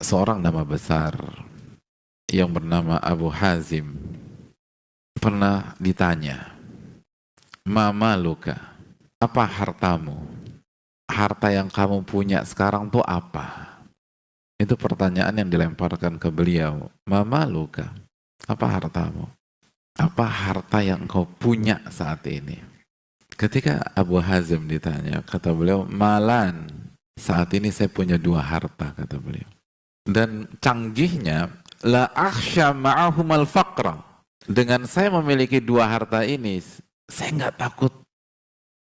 Seorang nama besar yang bernama Abu Hazim pernah ditanya, Mama luka, apa hartamu? Harta yang kamu punya sekarang tuh apa? Itu pertanyaan yang dilemparkan ke beliau. Mama luka, apa hartamu? Apa harta yang kau punya saat ini? Ketika Abu Hazim ditanya, kata beliau, malan. Saat ini saya punya dua harta, kata beliau. Dan canggihnya, la akhsha ma'ahumal faqra. Dengan saya memiliki dua harta ini, saya nggak takut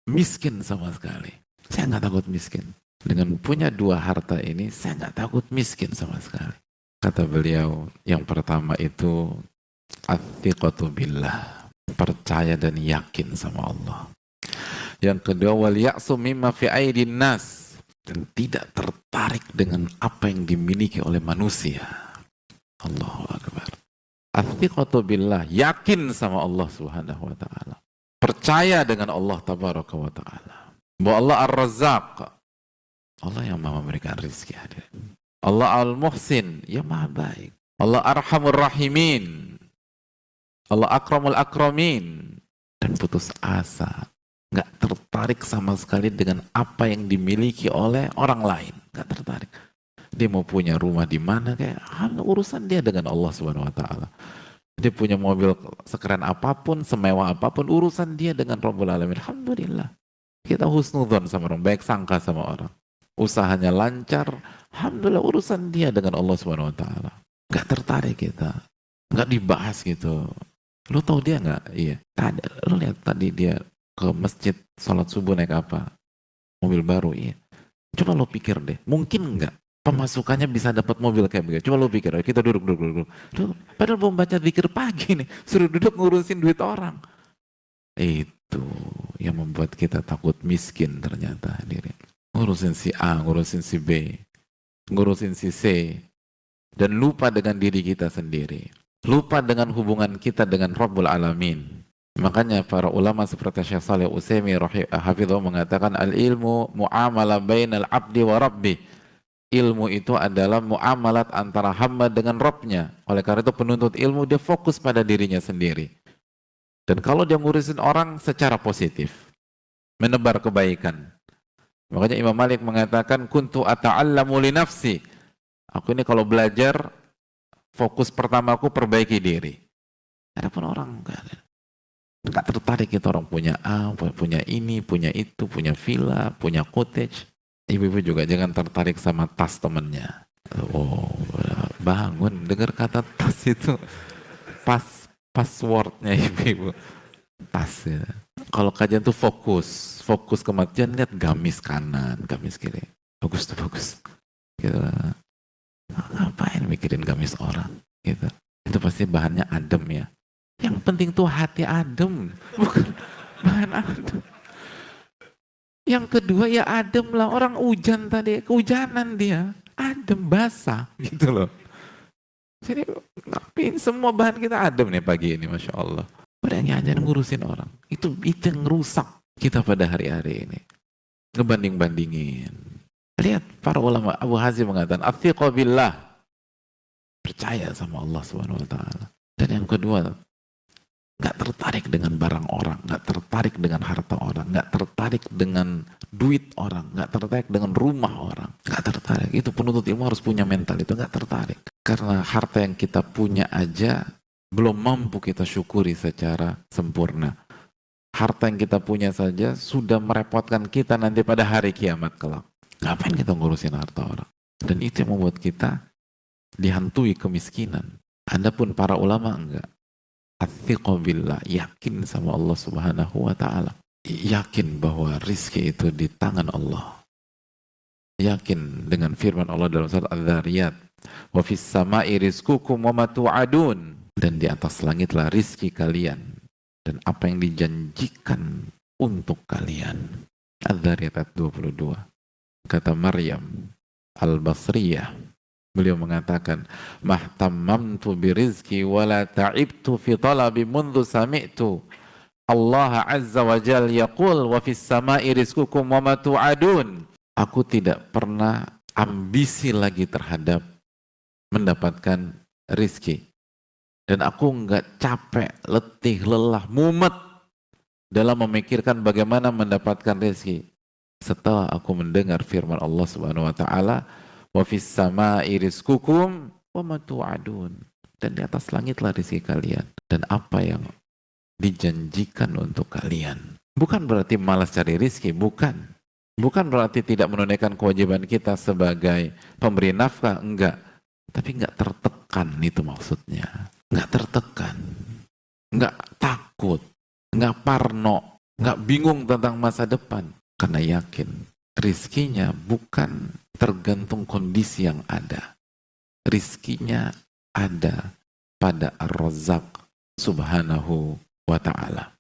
miskin sama sekali. Saya nggak takut miskin. Dengan punya dua harta ini, saya nggak takut miskin sama sekali. Kata beliau, yang pertama itu, athiqatu billah. Percaya dan yakin sama Allah. Yang kedua, wal ya'su mimma fi aidin nas. Dan tidak tertarik dengan apa yang dimiliki oleh manusia. Allahu Akbar. Athiqatu billah, yakin sama Allah Subhanahu wa taala. Percaya dengan Allah tabaraka wa taala. Bahwa Allah Ar-Razzaq. Allah yang Maha memberikan rezeki. Allah Al-Muhsin, yang Maha baik. Allah Arhamur Rahimin. Allah Akramul Akramin. Dan putus asa, nggak tertarik sama sekali dengan apa yang dimiliki oleh orang lain. Nggak tertarik. Dia mau punya rumah di mana, kayak urusan dia dengan Allah Subhanahu Wa Taala. Dia punya mobil sekeren apapun, semewah apapun, urusan dia dengan Rabbul Alamin. Alhamdulillah. Kita husnudzon sama orang, baik sangka sama orang. Usahanya lancar, alhamdulillah urusan dia dengan Allah Subhanahu Wa Taala. Nggak tertarik kita, nggak dibahas gitu. Lu tahu dia nggak? Iya. Tadi, lu lihat tadi dia ke masjid sholat subuh naik apa? Mobil baru, iya. Coba lu pikir deh, mungkin nggak pemasukannya bisa dapat mobil kayak begitu? Coba lu pikir, kita duduk. Padahal belum baca zikir pagi nih, suruh duduk ngurusin duit orang. Itu yang membuat kita takut miskin ternyata hadirin. Ngurusin si A, ngurusin si B, ngurusin si C, dan lupa dengan diri kita sendiri. Lupa dengan hubungan kita dengan Rabbul Alamin. Makanya para ulama seperti Syekh Shalih Utsaimin hafizahullah mengatakan al-ilmu muamalah bainal abdi wa rabbi. Ilmu itu adalah muamalat antara hamba dengan Rabbnya. Oleh karena itu penuntut ilmu dia fokus pada dirinya sendiri. Dan kalau dia ngurusin orang secara positif, menebar kebaikan. Makanya Imam Malik mengatakan kuntu ata'allamu li nafsi. Aku ini kalau belajar fokus pertamaku perbaiki diri. Adapun orang enggak tertarik itu, orang punya A, punya ini, punya itu, punya villa, punya cottage. Ibu-ibu juga jangan tertarik sama tas temennya. Oh, bangun dengar kata tas itu, passwordnya ibu-ibu. Tas ya. Kalau kajian tuh fokus kematian, lihat gamis kanan, gamis kiri. Bagus tuh, bagus. Gitu. Ngapain mikirin gamis orang gitu. Itu pasti bahannya adem ya. Yang penting tuh hati adem, bukan bahan adem. Yang kedua ya adem lah, orang hujan tadi, kehujanan dia, adem basah gitu loh. Jadi ngapain semua bahan kita adem nih pagi ini, Masya Allah. Udah ngajar ngurusin orang, itu yang rusak kita pada hari-hari ini. Ngebanding-bandingin. Lihat para ulama, Abu Hazim mengatakan athiqa billah, percaya sama Allah Subhanahu wa taala. Dan yang kedua, nggak tertarik dengan barang orang, nggak tertarik dengan harta orang, nggak tertarik dengan duit orang, nggak tertarik dengan rumah orang, nggak tertarik. Itu penuntut ilmu harus punya mental itu, nggak tertarik. Karena harta yang kita punya aja belum mampu kita syukuri secara sempurna. Harta yang kita punya saja sudah merepotkan kita nanti pada hari kiamat kelak. Ngapain kita ngurusin harta orang? Dan itu yang membuat kita dihantui kemiskinan. Adapun para ulama enggak. Athiqa billah, yakin sama Allah Subhanahu wa taala. Yakin bahwa rizki itu di tangan Allah. Yakin dengan firman Allah dalam surat Adz-Dzariyat, wa fis sama'i rizqukum wa ma tu'adun. Dan di atas langitlah rizki kalian dan apa yang dijanjikan untuk kalian. Adz-Dzariyat ayat 22. Kata Maryam Al-Basriyah, beliau mengatakan, mahtammamtu birizki wala ta'ibtu fi talabi mundu sami'tu Allah Azza wa Jal yaqul wa fis sama'i rizqukum wa ma tu'adun. Aku tidak pernah ambisi lagi terhadap mendapatkan rizki. Dan aku nggak capek, letih, lelah, mumet dalam memikirkan bagaimana mendapatkan rizki. Setelah aku mendengar firman Allah Subhanahu wa taala, "Wa fis sama'i rizqukum wa ma tu'adun." Dan di atas langitlah rizki kalian dan apa yang dijanjikan untuk kalian. Bukan berarti malas cari rizki, bukan. Bukan berarti tidak menunaikan kewajiban kita sebagai pemberi nafkah, enggak. Tapi enggak tertekan, itu maksudnya. Enggak tertekan, enggak takut, enggak parno, enggak bingung tentang masa depan. Karena yakin rizkinya bukan tergantung kondisi yang ada. Rizkinya ada pada Ar-Razzaq Subhanahu wa ta'ala.